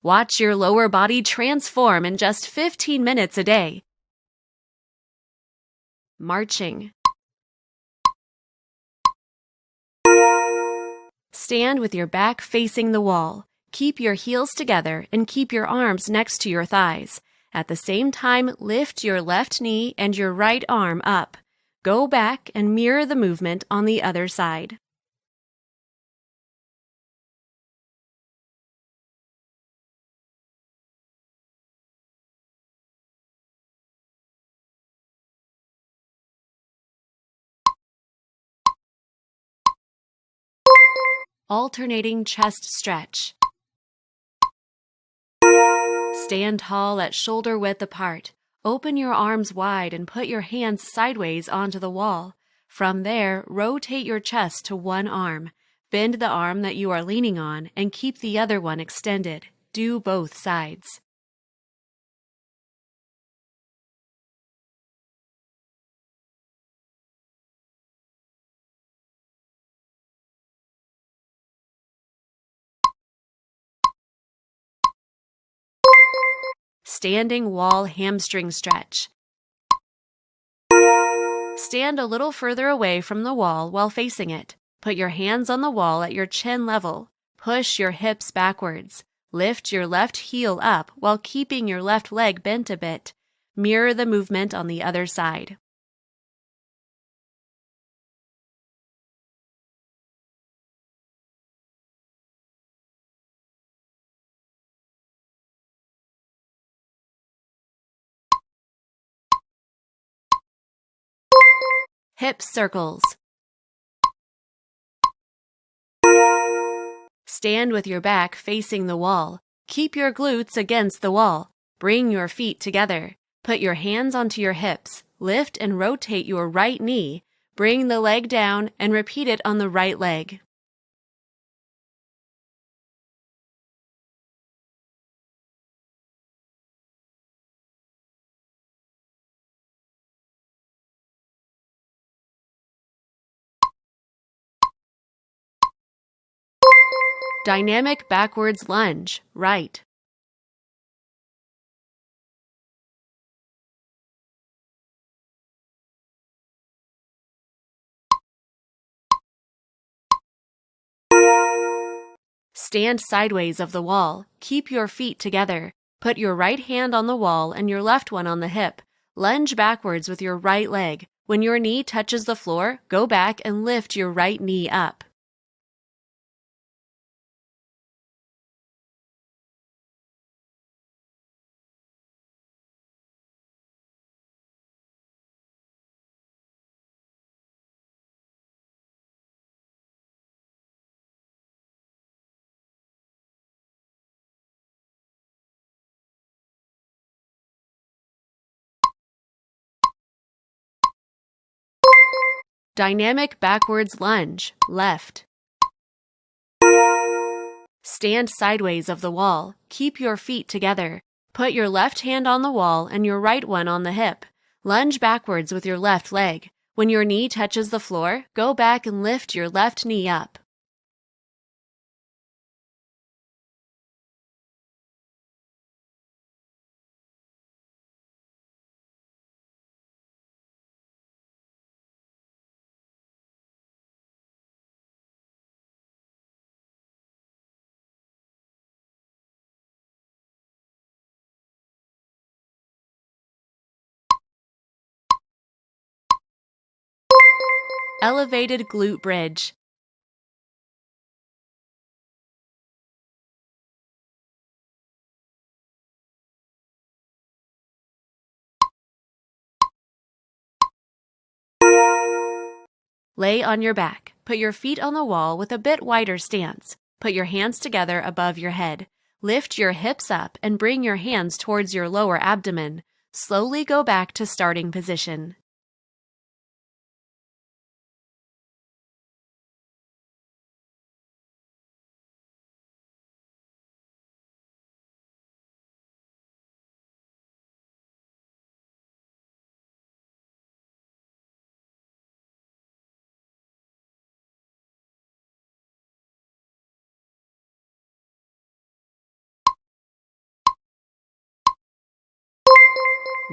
Watch your lower body transform in just 15 minutes a day. Marching. Stand with your back facing the wall. Keep your heels together and keep your arms next to your thighs. At the same time, lift your left knee and your right arm up. Go back and mirror the movement on the other side. Alternating chest stretch. Stand tall at shoulder width apart. Open your arms wide and put your hands sideways onto the wall. From there, rotate your chest to one arm. Bend the arm that you are leaning on and keep the other one extended. Do both sides. Standing wall hamstring stretch. Stand a little further away from the wall while facing it. Put your hands on the wall at your chin level. Push your hips backwards. Lift your left heel up while keeping your left leg bent a bit. Mirror the movement on the other side. Hip circles. Stand with your back facing the wall. Keep your glutes against the wall. Bring your feet together. Put your hands onto your hips. Lift and rotate your right knee. Bring the leg down and repeat it on the right leg. Dynamic backwards lunge, right. Stand sideways of the wall. Keep your feet together. Put your right hand on the wall and your left one on the hip. Lunge backwards with your right leg. When your knee touches the floor, go back and lift your right knee up. Dynamic backwards lunge, left. Stand sideways of the wall. Keep your feet together. Put your left hand on the wall and your right one on the hip. Lunge backwards with your left leg. When your knee touches the floor, go back and lift your left knee up. Elevated glute bridge. Lay on your back. Put your feet on the wall with a bit wider stance. Put your hands together above your head. Lift your hips up and bring your hands towards your lower abdomen. Slowly go back to starting position.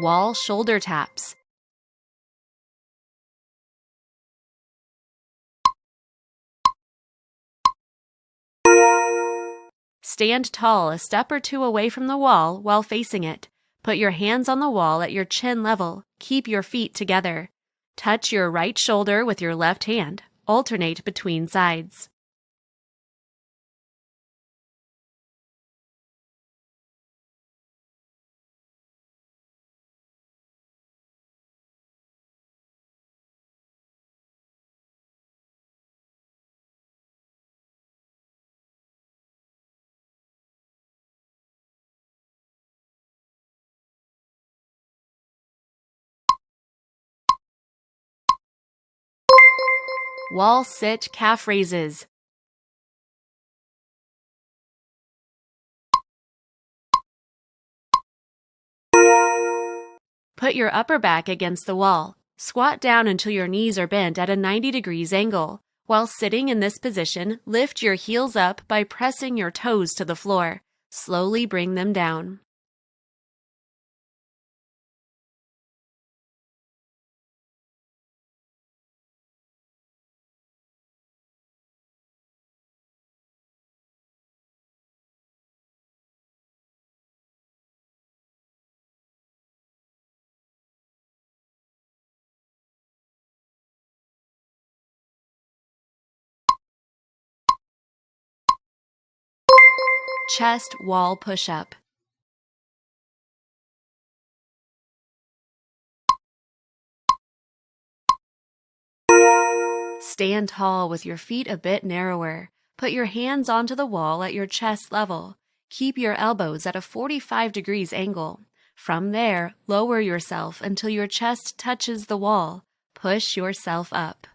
Wall shoulder taps. Stand tall a step or two away from the wall while facing it. Put your hands on the wall at your chin level. Keep your feet together. Touch your right shoulder with your left hand. Alternate between sides. Wall sit calf raises. Put your upper back against the wall. Squat down until your knees are bent at a 90 degrees angle. While sitting in this position, lift your heels up by pressing your toes to the floor. Slowly bring them down. Chest wall push-up. Stand tall with your feet a bit narrower. Put your hands onto the wall at your chest level. Keep your elbows at a 45 degrees angle. From there, lower yourself until your chest touches the wall. Push yourself up.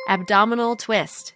Abdominal twist.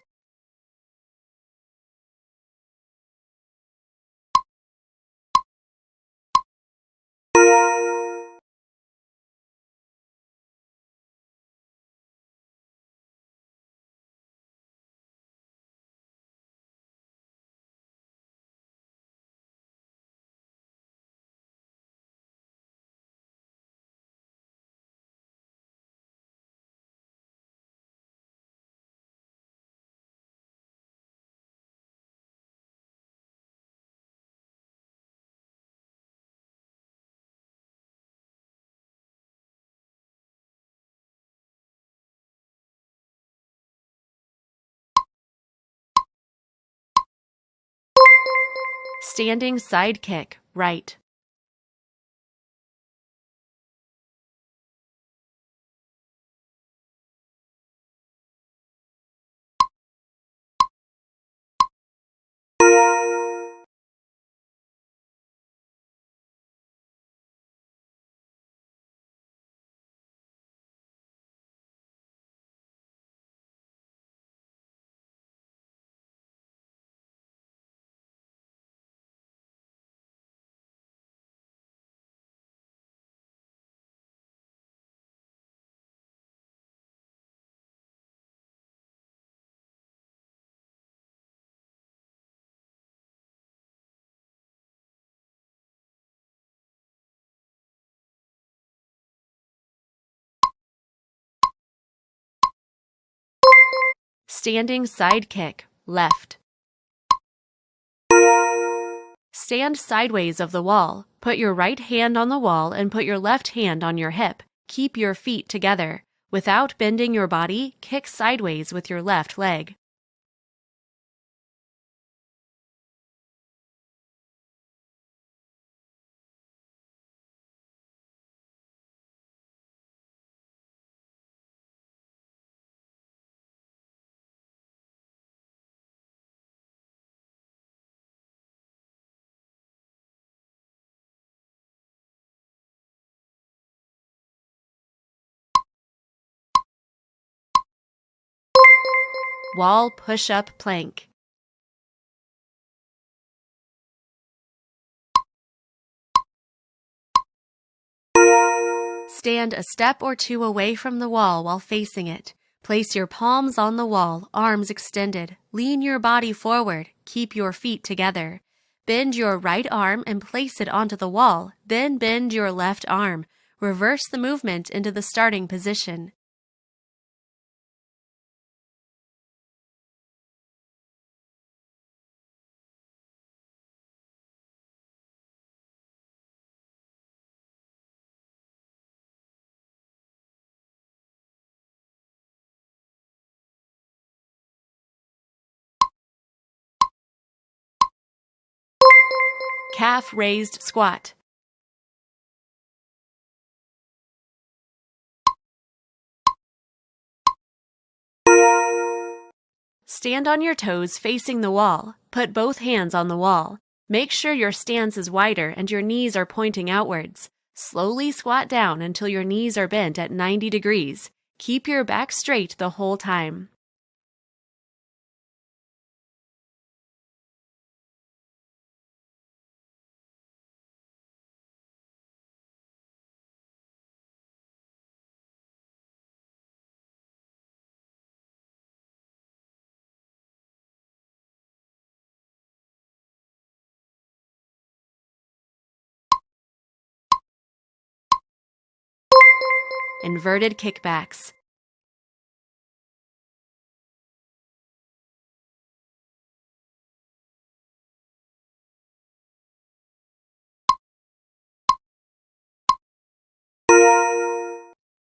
Standing side kick, right. Standing side kick, left. Stand sideways of the wall. Put your right hand on the wall and put your left hand on your hip. Keep your feet together. Without bending your body, kick sideways with your left leg. Wall push-up plank. Stand a step or two away from the wall while facing it. Place your palms on the wall, arms extended. Lean your body forward. Keep your feet together. Bend your right arm and place it onto the wall, then bend your left arm. Reverse the movement into the starting position. Calf raised squat. Stand on your toes facing the wall. Put both hands on the wall. Make sure your stance is wider and your knees are pointing outwards. Slowly squat down until your knees are bent at 90 degrees. Keep your back straight the whole time. Inverted kickbacks.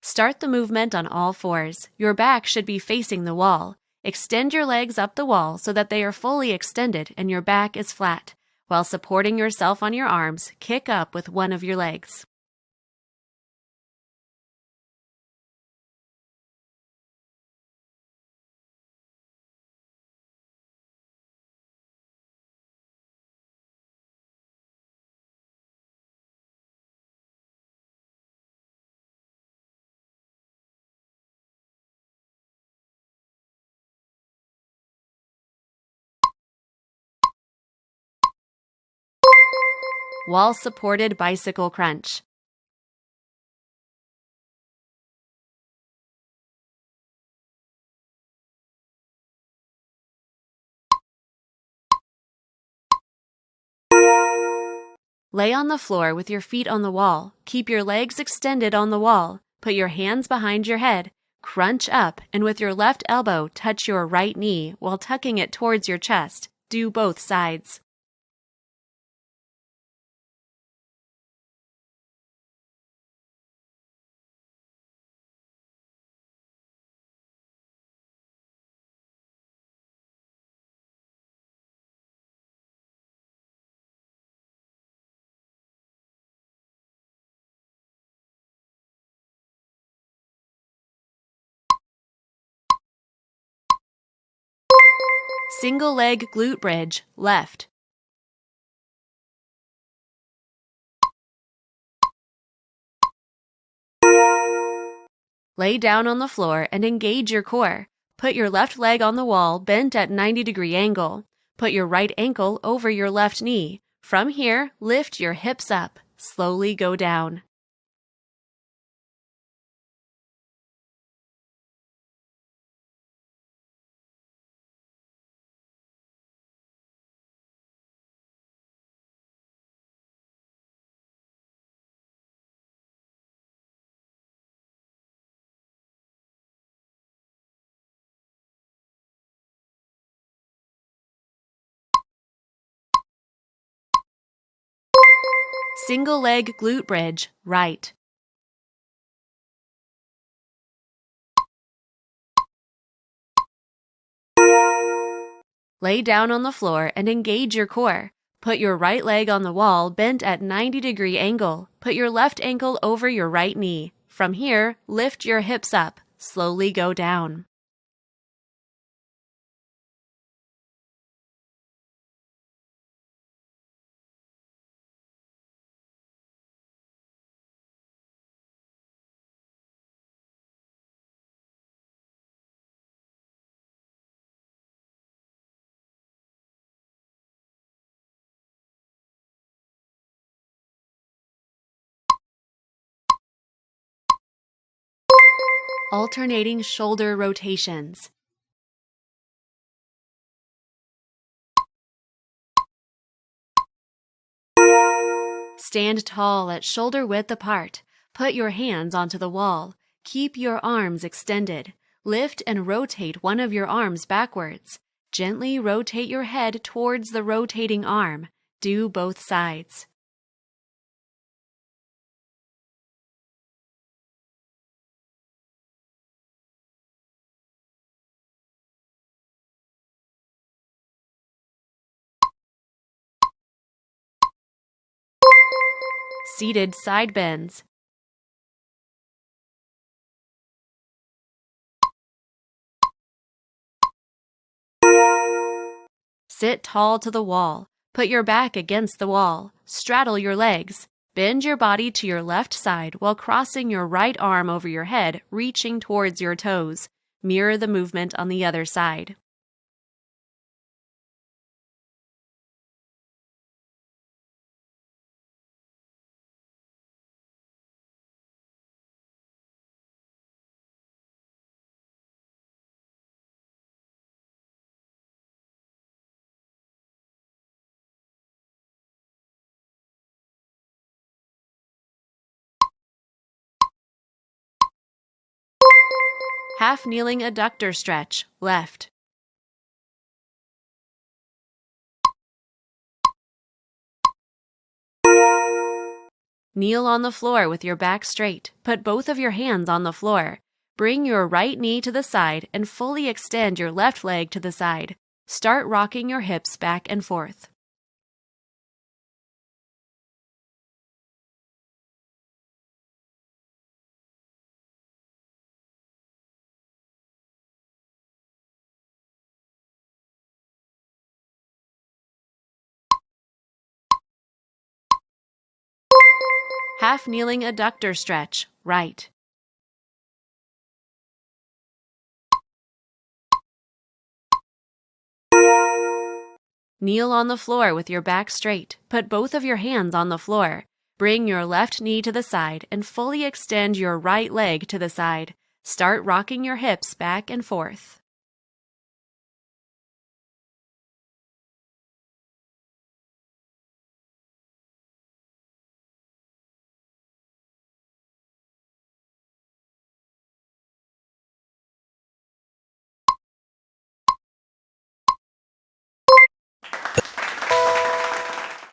Start the movement on all fours. Your back should be facing the wall. Extend your legs up the wall so that they are fully extended and your back is flat. While supporting yourself on your arms, kick up with one of your legs. Wall-supported bicycle crunch. Lay on the floor with your feet on the wall. Keep your legs extended on the wall. Put your hands behind your head. Crunch up and with your left elbow touch your right knee while tucking it towards your chest. Do both sides. Single leg glute bridge, left. Lay down on the floor and engage your core. Put your left leg on the wall, bent at 90-degree angle. Put your right ankle over your left knee. From here, lift your hips up. Slowly go down. Single leg glute bridge, right. Lay down on the floor and engage your core. Put your right leg on the wall, bent at 90-degree angle. Put your left ankle over your right knee. From here, lift your hips up. Slowly go down. Alternating shoulder rotations. Stand tall at shoulder width apart. Put your hands onto the wall. Keep your arms extended. Lift and rotate one of your arms backwards. Gently rotate your head towards the rotating arm. Do both sides. Seated side bends. Sit tall to the wall. Put your back against the wall. Straddle your legs. Bend your body to your left side while crossing your right arm over your head, reaching towards your toes. Mirror the movement on the other side. Half kneeling adductor stretch, left. Kneel on the floor with your back straight. Put both of your hands on the floor. Bring your right knee to the side and fully extend your left leg to the side. Start rocking your hips back and forth. Half kneeling adductor stretch, right. Kneel on the floor with your back straight. Put both of your hands on the floor. Bring your left knee to the side and fully extend your right leg to the side. Start rocking your hips back and forth.